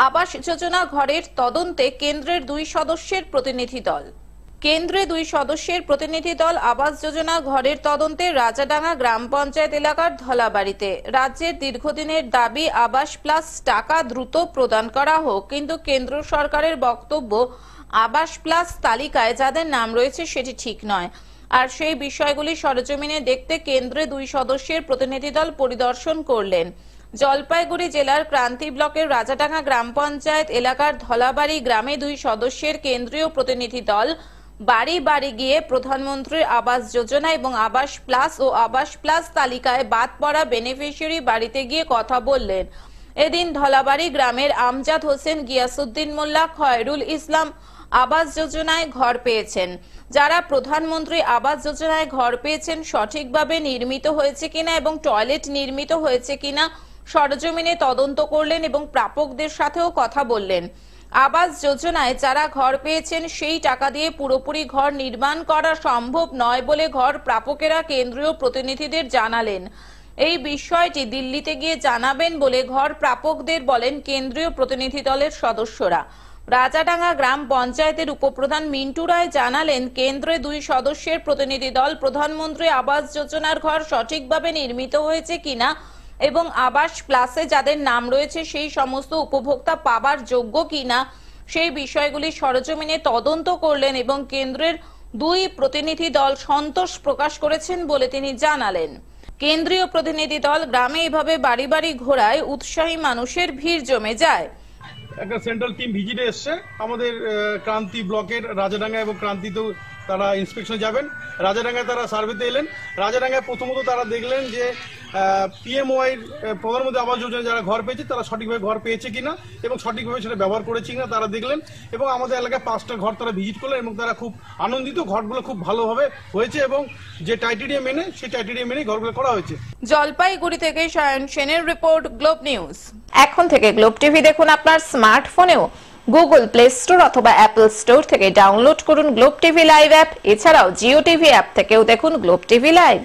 আবাস যোজনা ঘরের তদন্তে কেন্দ্রের 2 সদস্যের প্রতিনিধি দল। কেন্দ্রে 2 সদস্যের প্রতিনিধি দল আবাস যোজনা ঘরের তদন্তে রাজাডাঙ্গা গ্রাম পঞ্চায়েত এলাকার ধলাবাড়িতে। রাজ্যের দীর্ঘদিনের দাবি আবাস প্লাস টাকা দ্রুত প্রদান করা হোক, কিন্তু কেন্দ্র সরকারের বক্তব্য আবাস প্লাস তালিকায় যাদের নাম রয়েছে সেটি ঠিক নয়। আর সেই বিষয়গুলি সরেজমিনে দেখতে কেন্দ্রে 2 সদস্যের প্রতিনিধি দল পরিদর্শন করলেন। জলপাইগুড়ি জেলার ক্রান্তি ব্লকের রাজাডাঙ্গা গ্রাম পঞ্চায়েত এলাকার ধলাবাড়ি গ্রামে 2 সদস্যের কেন্দ্রীয় প্রতিনিধি দল বাড়ি বাড়ি গিয়ে প্রধানমন্ত্রীর আবাস যোজনা এবং আবাস প্লাস ও আবাস প্লাস তালিকায় বাদ পড়া বেনিফিশিয়ারি বাড়িতে গিয়ে কথা বললেন। এদিন ধলাবাড়ি গ্রামের আমজাদ হোসেন, গিয়াসউদ্দিন মোল্লা, খয়রুল ইসলাম আবাস যোজনায় ঘর পেয়েছেন। যারা প্রধানমন্ত্রী আবাস যোজনায় ঘর পেয়েছেন সঠিকভাবে নির্মিত হয়েছে কিনা এবং টয়লেট নির্মিত হয়েছে কিনা সরজমিনে তদন্ত করলেন এবং প্রাপকদের সাথেও কথা বললেন। আবাস যোজনায় যারা ঘর পেয়েছেন সেই টাকা দিয়ে পুরোপুরি ঘর নির্মাণ করা সম্ভব নয় বলে ঘর প্রাপকেরা কেন্দ্রীয় প্রতিনিধিদের জানালেন। এই বিষয়টি দিল্লিতে গিয়ে জানাবেন বলে ঘর প্রাপকদের বলেন কেন্দ্রীয় প্রতিনিধি দলের সদস্যরা। রাজাডাঙ্গা গ্রাম পঞ্চায়েতের উপপ্রধান মিন্টু রায় জানালেন, কেন্দ্রে 2 সদস্যের প্রতিনিধি দল প্রধানমন্ত্রী আবাস যোজনার ঘর সঠিকভাবে নির্মিত হয়েছে কিনা এবং আবাস প্লাসে যাদের নাম রয়েছে সেই সমস্ত উপভোক্তা পাবার যোগ্য কিনা সেই বিষয়গুলি সরজমিনে তদন্ত করলেন এবং কেন্দ্রের 2 প্রতিনিধি দল সন্তোষ প্রকাশ করেছেন বলে তিনি জানালেন। কেন্দ্রীয় প্রতিনিধি দল গ্রামে এভাবে বাড়ি বাড়ি ঘোরায় উৎসাহী মানুষের ভিড় জমে যায়। একটা সেন্ট্রাল টিম ভিজিটে এসছে আমাদের ক্রান্তি ব্লকের রাজাডাঙ্গা এবং ক্রান্তিতেও তারা ইন্সপেকশনে যাবেন। রাজাডাঙ্গায় তারা সার্ভেতে এলেন। রাজাডাঙ্গায় প্রথমত তারা দেখলেন যে পিএমওয়াই প্রধানমন্ত্রী আবাস যোজনা যারা ঘর পেয়েছে তারা সঠিকভাবে ঘর পেয়েছে কিনা এবং সঠিকভাবে সেটা ব্যবহার করেছে কিনা তারা দেখলেন এবং আমাদের এলাকায় 5টা ঘর তারা ভিজিট করলেন এবং তারা খুব আনন্দিত, ঘরগুলো খুব ভালোভাবে হয়েছে এবং যে ক্রাইটেরিয়া মেনে সেই ক্রাইটেরিয়া মেনে ঘরগুলো করা হয়েছে। জলপাইগুড়ি থেকে সায়ন সেনের রিপোর্ট, গ্লোব নিউজ। এখন থেকে গ্লোব টিভি দেখুন আপনার স্মার্টফোনেও। গুগল প্লে স্টোর অথবা অ্যাপল স্টোর থেকে ডাউনলোড করুন গ্লোব টিভি লাইভ অ্যাপ। এছাড়াও জিও টিভি অ্যাপ থেকেও দেখুন গ্লোব টিভি লাইভ।